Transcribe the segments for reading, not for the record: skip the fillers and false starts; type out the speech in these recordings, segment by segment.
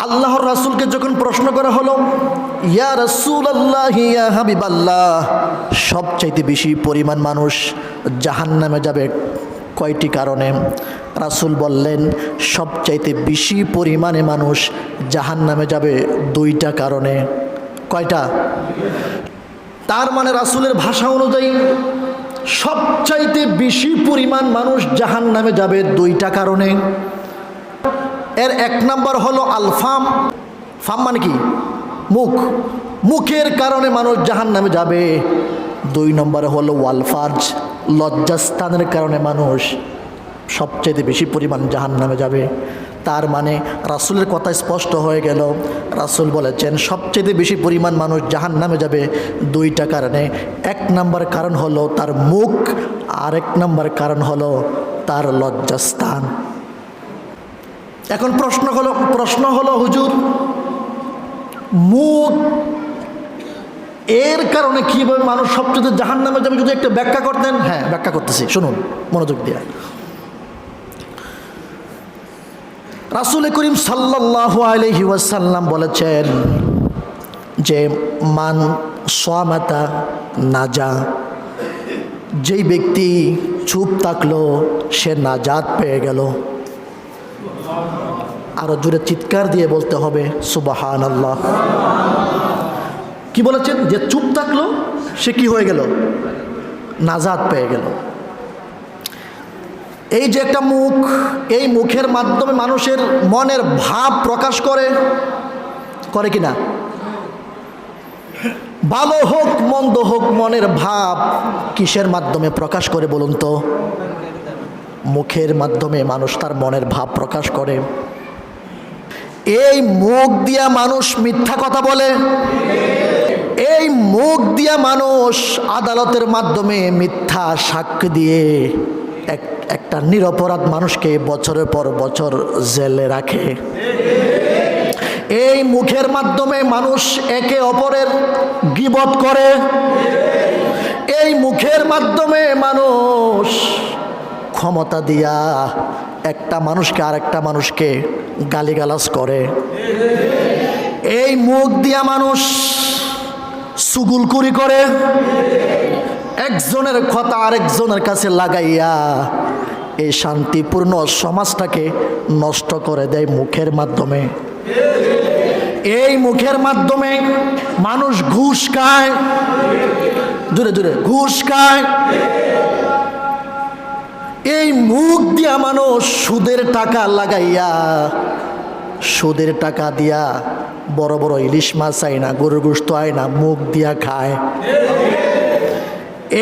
আল্লাহর রাসূলকে যখন প্রশ্ন করা হলো, ইয়া রাসূলুল্লাহ ইয়া হাবিবাল্লাহ, সবচাইতে বেশি পরিমাণ মানুষ জাহান্নামে যাবে কয়টি কারণে? রাসূল বললেন, সবচাইতে বেশি পরিমাণে মানুষ জাহান্নামে যাবে দুইটা কারণে। কয়টা? তার মানে রাসূলের ভাষা অনুযায়ী সবচাইতে বেশি পরিমাণ মানুষ জাহান্নামে যাবে দুইটা কারণে। এর এক নাম্বার হলো আলফাম। ফাম মানে কি? মুখ। মুখের কারণে মানুষ জাহান্নামে যাবে। দুই নম্বরে হলো ওয়ালফার্জ, লজ্জাস্থানের কারণে মানুষ সবচেয়ে বেশি পরিমাণ জাহান্নামে যাবে। তার মানে রাসূলের কথা স্পষ্ট হয়ে গেল। রাসূল বলেছেন সবচেয়ে বেশি পরিমাণ মানুষ জাহান্নামে যাবে দুইটা কারণে। এক নম্বর কারণ হলো তার মুখ, আর এক নম্বর কারণ হলো তার লজ্জাস্থান। এখন প্রশ্ন হলো হুজুর, মুখ এর কারণে কীভাবে মানুষ সবচেয়ে জাহান্নামে যাবে যদি একটা ব্যাখ্যা করতেন। হ্যাঁ, ব্যাখ্যা করতেছি, শুনুন মনোযোগ দিয়ে। রাসূল করিম সাল্লাল্লাহু আলাইহি ওয়াসাল্লাম বলেছেন যে মান সামাতা নাজা, যেই ব্যক্তি চুপ থাকলো সে নাজাত পেয়ে গেল। আরো জোরে চিৎকার দিয়ে বলতে হবে সুবহানাল্লাহ। কি বলেছেন? যে চুপ থাকলো সে কি হয়ে গেল? নাজাত পেয়ে গেল। এই যে একটা মুখ, এই মুখের মাধ্যমে মানুষের মনের ভাব প্রকাশ করে কিনা? ভালো হোক মন্দ হোক, মনের ভাব কিসের মাধ্যমে প্রকাশ করে বলুন তো? মুখের মাধ্যমে মানুষ তার মনের ভাব প্রকাশ করে। এই মুখ দিয়া মানুষ মিথ্যা কথা বলে, এই মুখ দিয়া মানুষ আদালতের মাধ্যমে মিথ্যা সাক্ষ্য দিয়ে একটা নিরপরাধ মানুষকে বছরের পর বছর জেলে রাখে। এই মুখের মাধ্যমে মানুষ একে অপরের গীবত করে। এই মুখের মাধ্যমে মানুষ ক্ষমতা দিয়া একটা মানুষকে আরেকটা মানুষকে গালিগালাজ করে। এই মুখ দিয়া মানুষ চুগলখড়ি করে, একজনের কথা আরেকজনের কাছে লাগাইয়া এই শান্তিপূর্ণ সমাজটাকে নষ্ট করে দেয় মুখের মাধ্যমে। এই মুখের মাধ্যমে মানুষ ঘুষ খায়, জোরে জোরে ঘুষ খায়। এই মুখ দিয়া মানুষ সুদের টাকা লাগাইয়া, সুদের টাকা দিয়া বড় বড় ইলিশ মাছ আয় না, গরুর গোশত আয় না, মুখ দিয়া খায়।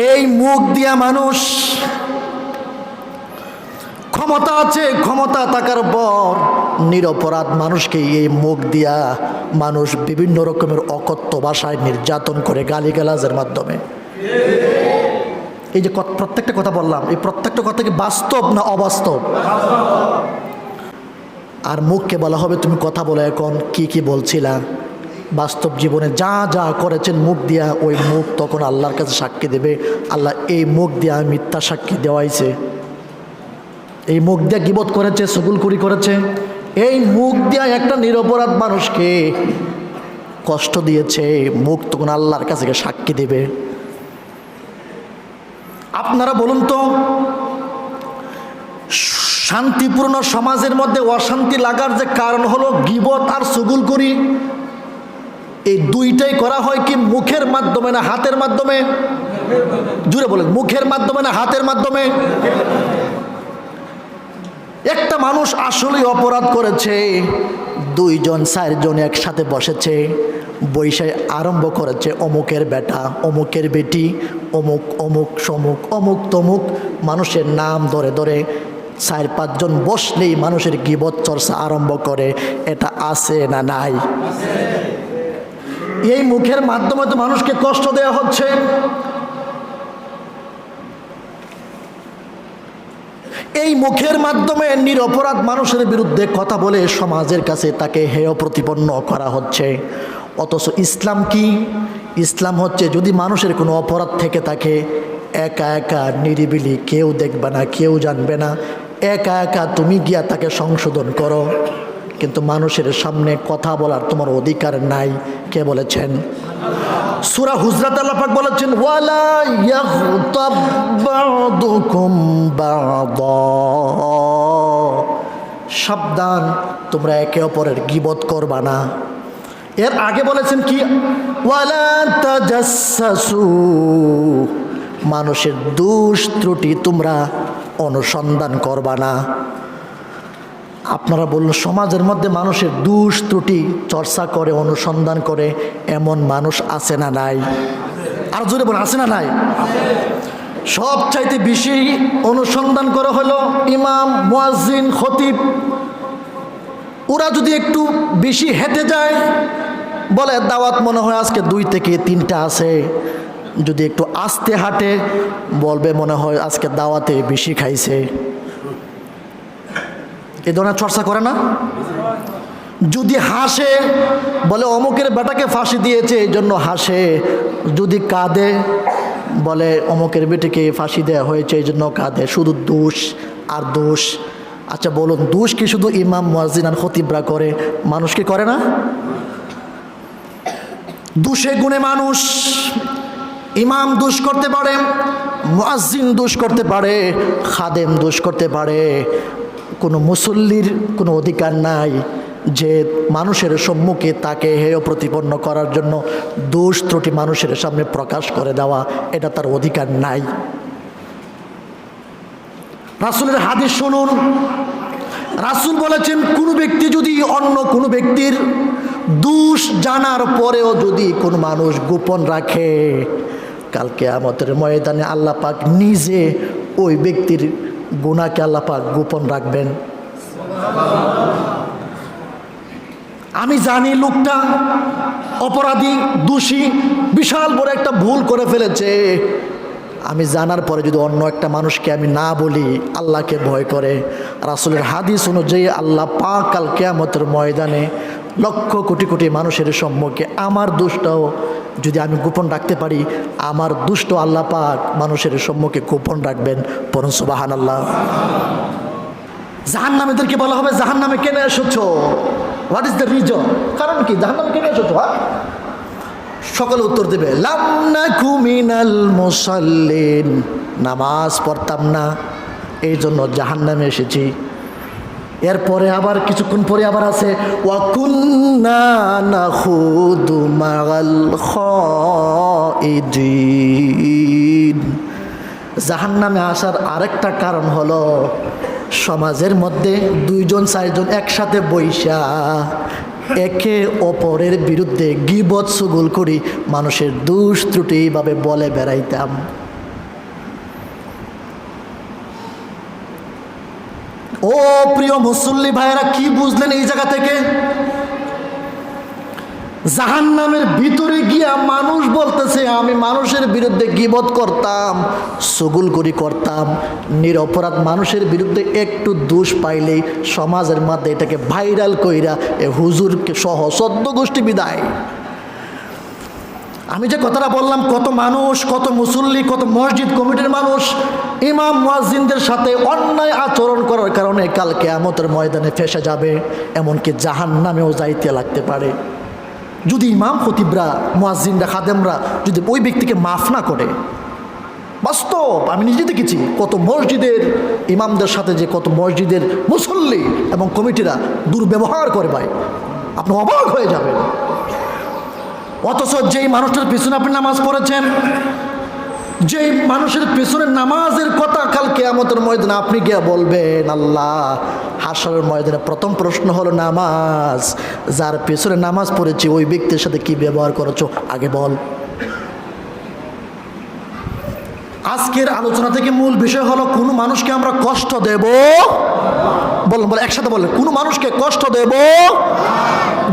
এই মুখ দিয়া মানুষ ক্ষমতা আছে, ক্ষমতা থাকার পর নিরপরাধ মানুষকে এই মুখ দিয়া মানুষ বিভিন্ন রকমের অকথ্য ভাষায় নির্যাতন করে গালিগালাজের মাধ্যমে। এই যে প্রত্যেকটা কথা বললাম, এই প্রত্যেকটা কথা কি বাস্তব না অবাস্তব? আর মুখকে বলা হবে তুমি কথা বলো এখন কি কি বলছিলা। বাস্তব জীবনে যা যা করেছেন মুখ দিয়া, ওই মুখ তখন আল্লাহর কাছে সাক্ষী দেবে। আল্লাহ এই মুখ দিয়া মিথ্যা সাক্ষী দেওয়াইছে, এই মুখ দিয়া গীবত করেছে, চুগলখড়ি করেছে, এই মুখ দিয়া একটা নিরপরাধ মানুষকে কষ্ট দিয়েছে, মুখ তখন আল্লাহর কাছে সাক্ষী দেবে। আপনারা বলুন তো, শান্তিপূর্ণ সমাজের মধ্যে অশান্তি লাগার যে কারণ হলো গীবত আর চুগলখড়ি, এই দুইটাই করা হয় কি মুখের মাধ্যমে না হাতের মাধ্যমে? জুড়ে বলেন, মুখের মাধ্যমে না হাতের মাধ্যমে? একটা মানুষ আসলেই অপরাধ করেছে, দুইজন চারজন একসাথে বসেছে, বৈশে আরম্ভ করেছে অমুকের বেটা, অমুকের বেটি, অমুক অমুক সমুক অমুক তমুক, মানুষের নাম ধরে ধরে 4-5 জন বসলেই মানুষের গীবত চর্চা আরম্ভ করে। এটা আছে না নাই? এই মুখের মাধ্যমে তো মানুষকে কষ্ট দেওয়া হচ্ছে। এই মুখের মাধ্যমে নিরপরাধ মানুষের বিরুদ্ধে কথা বলে সমাজের কাছে তাকে হেয় প্রতিপন্ন করা হচ্ছে। অথচ ইসলাম কি? ইসলাম হচ্ছে যদি মানুষের কোনো অপরাধ থেকে থাকে, একা একা নিরিবিলি, কেউ দেখবে না, কেউ জানবে না, একা একা তুমি গিয়া তাকে সংশোধন করো। কিন্তু মানুষের সামনে কথা বলার তোমার অধিকার নাই। কে বলেছেন? সূরা হুজরাত আল্লাহ পাক বলেছেন, ওয়ালা ইয়াগতাব বা'দুকুম বা'দা, সাবধান তোমরা একে অপরের গীবত করবা না। এর আগে বলেছেন কি? ওয়ালা তাজাসসু, মানুষের দোষ ত্রুটি তোমরা অনুসন্ধান করবা না। আপনারা বলুন, সমাজের মধ্যে মানুষের দোষ ত্রুটি চর্চা করে, অনুসন্ধান করে এমন মানুষ আছে না নাই? আর জোরে বলুন, আছে না নাই? সব চাইতে বেশি অনুসন্ধান করা হলো ইমাম, মুয়াজ্জিন, খতিব। ওরা যদি একটু বেশি হেঁটে যায়, বলে দাওয়াত মনে হয় আজকে 2 থেকে 3টা আছে। যদি একটু আস্তে হাঁটে, বলবে মনে হয় আজকে দাওয়াতে বেশি খাইছে। এ ধরনের চর্চা করে না? যদি হাসে, বলে অমুকের বেটাকে ফাঁসি দিয়েছে এই জন্য হাসে। যদি কাঁদে, বলে অমুকের বেটাকে ফাঁসি দেওয়া হয়েছে এই জন্য কাঁদে। শুধু দোষ আর দোষ। আচ্ছা বলুন, দোষ কি শুধু ইমাম, মুয়াজ্জিন আর খতিবরা করে? মানুষ কি করে না? দোষে গুণে মানুষ, ইমাম দোষ করতে পারে, মুয়াজ্জিন দোষ করতে পারে, খাদেম দোষ করতে পারে। কোনো মুসল্লির কোনো অধিকার নাই যে মানুষের সম্মুখে তাকে হেয় প্রতিপন্ন করার জন্য দোষ ত্রুটি মানুষের সামনে প্রকাশ করে দেওয়া, এটা তার অধিকার নাই। রাসূলের হাদিস শুনুন। রাসূল বলেছেন, কোনো ব্যক্তি যদি অন্য কোনো ব্যক্তির দোষ জানার পরেও যদি কোনো মানুষ গোপন রাখে, কাল কিয়ামতের ময়দানে আল্লাহ পাক নিজে ওই ব্যক্তির গুনাহকে আল্লাহ পাক গোপন রাখবেন। আমি জানি লোকটা অপরাধী, দোষী, বিশাল বড় একটা ভুল করে ফেলেছে। আমি জানার পরে যদি অন্য একটা মানুষকে আমি না বলি, আল্লাহকে ভয় করে, রাসূলের হাদিস অনুযায়ী আল্লাহ পাক কাল কিয়ামতের ময়দানে লক্ষ কোটি কোটি মানুষের সম্মুখে আমার দোষটাও যদি আমি গোপন রাখতে পারি, আমার দুষ্ট আল্লাহ পাক মানুষের সম্মুখে গোপন রাখবেন। পড়ুন সুবহানাল্লাহ। জাহান্নামীদেরকে বলা হবে, জাহান্নামে কেন এসেছো? What is the reason? কারণ কি জাহান্নামে কেন এসেছো? সকলে উত্তর দেবে, লাম নাকু মিনাল মুসাল্লিন, নামাজ পড়তাম না এই জন্য জাহান্নামে এসেছি। এরপরে আবার কিছুক্ষণ পরে আবার আছে, ওয়া কুন্না নাখুদু মা'আল খাইদিন। জাহান্নামে আসার আরেকটা কারণ হলো, সমাজের মধ্যে 2-4জন একসাথে বইসা একে অপরের বিরুদ্ধে গীবত চুগল করি মানুষের দোষ ত্রুটি এইভাবে বলে বেড়াইতাম। ও প্রিয় মুসল্লি ভাইয়েরা, কি বুঝলেন এই জায়গা থেকে? জাহান্নামের ভিতরে গিয়া মানুষ বলতেছে, আমি মানুষের বিরুদ্ধে গীবত করতাম, চুগলখড়ি করতাম। নিরপরাধ মানুষের বিরুদ্ধে একটু দোষ পাইলেই সমাজের মধ্যে এটাকে ভাইরাল কইরা এ হুজুরকে সহ 14 গোষ্ঠী বিদায়। আমি যে কথাটা বললাম, কত মানুষ, কত মুসল্লি, কত মসজিদ কমিটির মানুষ ইমাম, মুয়াজ্জিনদের সাথে অন্যায় আচরণ করার কারণে কাল কিয়ামতের ময়দানে ফেঁসে যাবে, এমনকি জাহান্নামেও যাইতে লাগতে পারে। যদি ইমাম, খতিবরা, মুয়াজ্জিনরা, খাদেমরা যদি ওই ব্যক্তিকে মাফ না করে। বাস্তব আমি নিজে দেখেছি, কত মসজিদের ইমামদের সাথে যে কত মসজিদের মুসল্লি এবং কমিটিরা দুর্ব্যবহার করে ভাই, আপনি অবাক হয়ে যাবেন। অথচ যেই মানুষটার পিছনে আপনি নামাজ পড়েছেন, যেই মানুষের পেছনে নামাজের কথা কাল কিয়ামতের ময়দানে আপনি গিয়ে বলবেন, আল্লাহ হাশরের ময়দানে প্রথম প্রশ্ন হলো নামাজ, যার পেছনে নামাজ পড়েছি ওই ব্যক্তির সাথে কি ব্যবহার করেছো আগে বল। আজকের আলোচনা থেকে মূল বিষয় হলো, কোনো মানুষকে আমরা কষ্ট দেব, বলুন বলে একসাথে বললেন, কোনো মানুষকে কষ্ট দেব।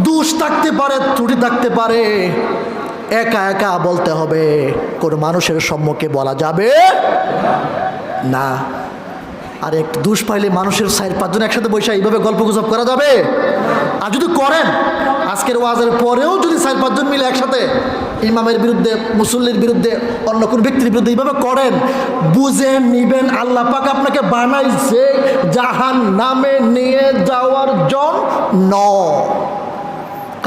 দোষ থাকতে পারে, ত্রুটি থাকতে পারে, একা একা বলতে হবে, কোনো মানুষের সম্মুখে বলা যাবে না। আর একটু দোষ পাইলে মানুষের 4-5 জন একসাথে বসে এইভাবে গল্প গুজব করা যাবে? আর যদি করেন, আজকের ওয়াজের পরেও যদি 4-5 জন মিলে একসাথে ইমামের বিরুদ্ধে, মুসল্লির বিরুদ্ধে, অন্য কোন ব্যক্তির বিরুদ্ধে এইভাবে করেন, বুঝে নিবেন আল্লাহ পাক আপনাকে বানাইছে জাহান্নামে নিয়ে যাওয়ার জন্য।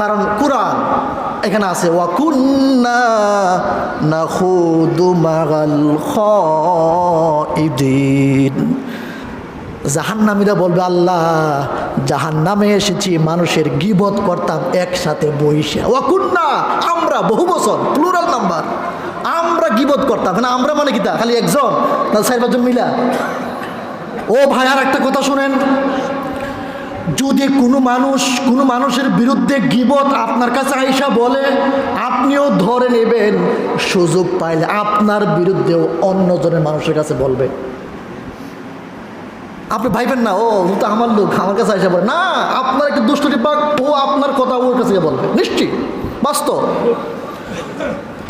কারণ কোরআন এখানে আছে ওয়াকুন্না নাখুদু মাগাল খাইদিন। জাহান্নামীরা বলবে আল্লাহ জাহান্নামে এসেছি, মানুষের গীবত করতাম একসাথে বইসা। ওয়াকুন্না আমরা, বহু বছর, প্লুরাল নাম্বার, আমরা গীবত করতাম। না আমরা মানে কি তা খালি একজন না 4-5 জন মিলা? ও ভাই আর একটা কথা শোনেন, যদি কোনো মানুষের বিরুদ্ধে গীবত আপনার কাছে আইসা বলে, আপনিও ধরে নেবেন সুযোগ পাইলে আপনার বিরুদ্ধেও অন্যজনের মানুষের কাছে বলবে। আপনি ভাইবেন না ও তো আমার লোক, আমার কাছে আইসা বলে না, আপনার একটা দুষ্টটি পাক, ও আপনার কথা ওর কাছে বলবে, নিশ্চিত বাস্তব।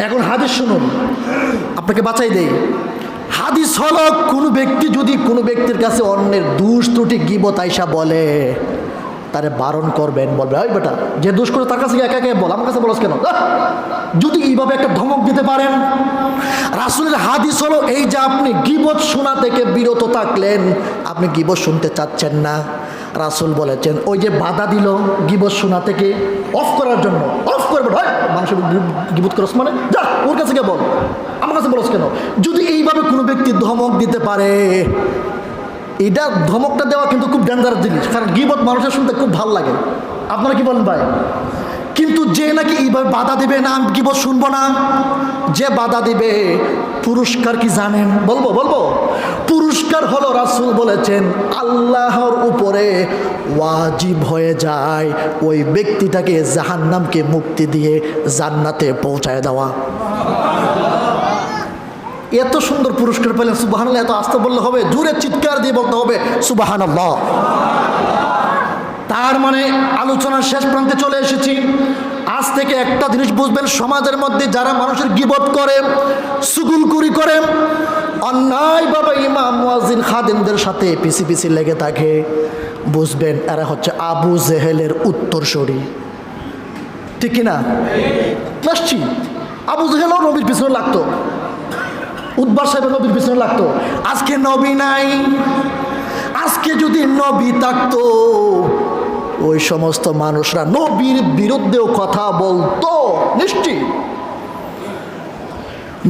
এখন হাদিস শুনুন, আপনাকে বাঁচাই দেই। হাদিস হলো কোনো ব্যক্তি যদি কোনো ব্যক্তির কাছে অন্যের দোষ ত্রুটি গীবত আইসা বলে, তারে বারণ করবেন, বলবে ওই বেটা যে দোষ করে তার কাছে একা একা বল, আমার কাছে বলছ কেন? যদি এইভাবে একটা ধমক দিতে পারেন। রাসূলের হাদিস হলো এই যে আপনি গীবত শোনা থেকে বিরত থাকলেন, আপনি গীবত শুনতে চাচ্ছেন না, রাসূল বলেছেন ওই যে বাধা দিল গীবত শোনা থেকে অফ করার জন্য, অফ করবে ভাই মানুষের গীবত করছ মানে যা ওর কাছে গিয়ে বল, আমার কাছে বলছ কেন? যদি এইভাবে কোনো ব্যক্তি ধমক দিতে পারে, এটা ধমকটা দেওয়া কিন্তু খুব ডেঞ্জারাস জিনিস, কারণ গীবত মানুষের শুনতে খুব ভালো লাগে। আপনারা কি বলেন ভাই? কিন্তু যে নাকি এইভাবে বাধা দিবে না আমি গীবত শুনবো না, যে বাধা দিবে পুরস্কার কি জানেন? বলবো পুরস্কার হলো রাসূল বলেছেন আল্লাহর উপরে ওয়াজিব হয়ে যায় ওই ব্যক্তিটাকে জাহান্নামকে মুক্তি দিয়ে জান্নাতে পৌঁছায় দেওয়া। এত সুন্দর পুরস্কার পেলেন, সুবহানাল্লাহ। এত আস্তে বললে হবে, জোরে চিৎকার দিয়ে বলতে হবে সুবহানাল্লাহ। তার মানে আলোচনার শেষ প্রান্তে চলে এসেছি। আজ থেকে একটা জিনিস বুঝবেন, সমাজের মধ্যে যারা মানুষের গীবত করে, চুগলখড়ি করে, অন্যায়ভাবে ইমাম মুয়াজ্জিন খাদেমদের সাথে পিছি লেগে থাকে, বুঝবেন এরা হচ্ছে আবু জেহেলের উত্তরসূরি। ঠিক কিনা? আসছি, আবু জেহেলও নবীর পিছনে লাগতো, উদ্বার সাহেবের নবীর পিছনে লাগতো। আজকে নবী নাই, আজকে যদি নবী থাকতো ওই সমস্ত মানুষরা নবীর বিরুদ্ধেও কথা বলতো নিশ্চিত।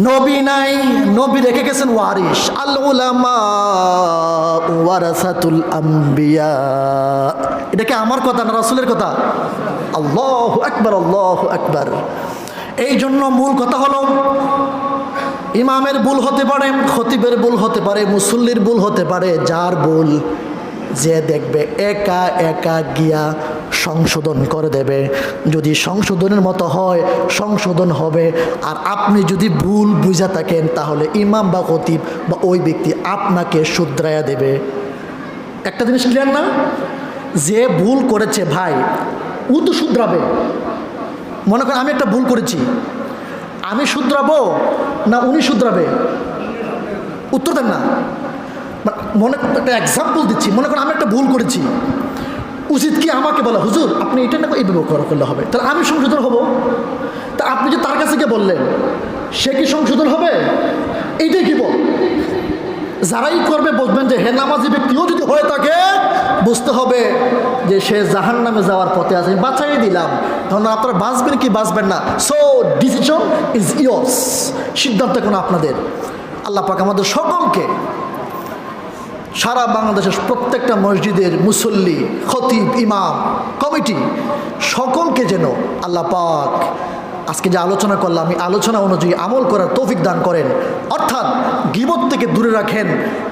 নবী নাই, নবী রেখে গেছেন ওয়ারিস। আল উলামা ওয়ারাসাতুল আম্বিয়া। এটা কি আমার কথা না রাসূলের কথা? আল্লাহু আকবার, আল্লাহু আকবার। এই জন্য মূল কথা হলো ইমামের ভুল হতে পারে, খতিবের ভুল হতে পারে, মুসল্লির ভুল হতে পারে, যার ভুল যে দেখবে একা একা গিয়া সংশোধন করে দেবে। যদি সংশোধনের মতো হয় সংশোধন হবে, আর আপনি যদি ভুল বুঝা থাকেন তাহলে ইমাম বা খতিব বা ওই ব্যক্তি আপনাকে শুধরাইয়া দেবে। একটা জিনিস ক্লিয়ার না? যে ভুল করেছে ভাই ও তো শুধরাবে। মনে করেন আমি একটা ভুল করেছি, আমি শুধরাবো না উনি শুধরাবে? উত্তর দেন না। মনে একটা এক্সাম্পল দিচ্ছি, মনে করেন আমি একটা ভুল করেছি, উচিত কি আমাকে বলা হুজুর আপনি এটা না এইভাবে করলে হবে, তাহলে আমি সংশোধন হব। তা আপনি যে তার কাছে গিয়ে বললেন, সে কি সংশোধন হবে? এইটাই কি বল? যারাই করবে বুঝবেন যে হে নামাজি ব্যক্তিও যদি হয়ে থাকে বুঝতে হবে যে সে জাহান্নামে যাওয়ার পথে আছে। আমি বাঁচাই দিলাম, তখন আপনারা বাঁচবেন কি বাঁচবেন না, সো ডিসিশন ইজ ইয়োর্স, সিদ্ধান্ত এখন আপনাদের। আল্লাহ পাক আমাদের সকলকে, সারা বাংলাদেশের প্রত্যেকটা মসজিদের মুসল্লি, খতিব, ইমাম, কমিটি সকলকে যেন আল্লাহ পাক আজকে যে আলোচনা করলাম এই আলোচনা অনুযায়ী আমল করার তৌফিক দান করেন। অর্থাৎ গীবত থেকে দূরে রাখেন,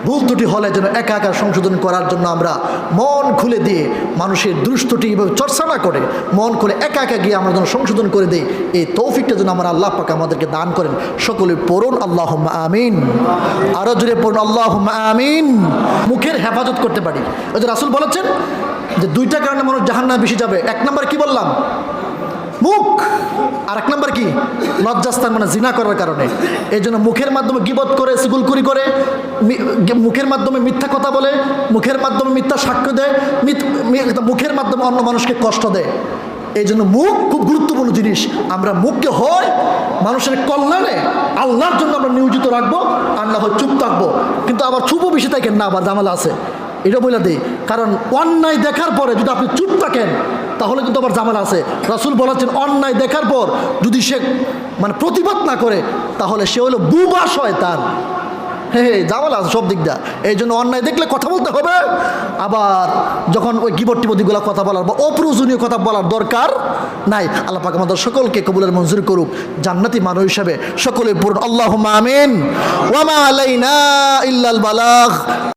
ভুল ত্রুটি হলে যেন একা একা সংশোধন করার জন্য আমরা মন খুলে দিয়ে মানুষের দুষ্টটি এভাবে চর্চা না করে মন খুলে একা একা গিয়ে আমরা যেন সংশোধন করে দিই, এই তৌফিকটা যেন আমার আল্লাহ পাক আমাদেরকে দান করেন। সকলে পড়ুন আল্লাহুম্মা আমিন। আরও জোরে পড়ুন আল্লাহুম্মা আমিন। মুখের হেফাজত করতে পারি। ওই যে রাসূল বলেছেন যে দুইটা কারণে মানুষ জাহান্নামে বেশি যাবে। এক নম্বর কি বললাম? মুখ। আর এক নম্বর কি? লজ্জাস্থান, মানে জিনা করার কারণে। এই জন্য মুখের মাধ্যমে গীবত করে, চুগলখড়ি করে, মুখের মাধ্যমে মিথ্যা কথা বলে, মুখের মাধ্যমে মিথ্যা সাক্ষ্য দেয়, মুখের মাধ্যমে অন্য মানুষকে কষ্ট দেয়। এই জন্য মুখ খুব গুরুত্বপূর্ণ জিনিস। আমরা মুখকে হয় মানুষের কল্যাণে আল্লাহর জন্য আমরা নিয়োজিত রাখবো, আর না হয় চুপ থাকবো। কিন্তু আবার চুপও বেশি থাকেন না, আবার ঝামেলা আছে, এটা বলে দিই। কারণ অন্যায় দেখার পরে যদি আপনি চুপ থাকেন তাহলে কিন্তু আবার ঝামেলা আছে। রাসূল বলেছেন অন্যায় দেখার পর যদি সে মানে প্রতিবাদ না করে তাহলে সে হলো বুবা শয়তান। হ্যাঁ, ঝামেলা আছে সব দিকটা। এই জন্য অন্যায় দেখলে কথা বলতে হবে, আবার যখন ওই গিবট-টিবটিগুলো কথা বলার বা অপ্রয়োজনীয় কথা বলার দরকার নাই। আল্লাহ পাক আমাদের সকলকে কবুলের মঞ্জুর করুক, জান্নাতি মানুষ হিসেবে সকলে পড়ুন আল্লাহুম্মা আমিন। ওয়া মা আলাইনা ইল্লাল বালাগ।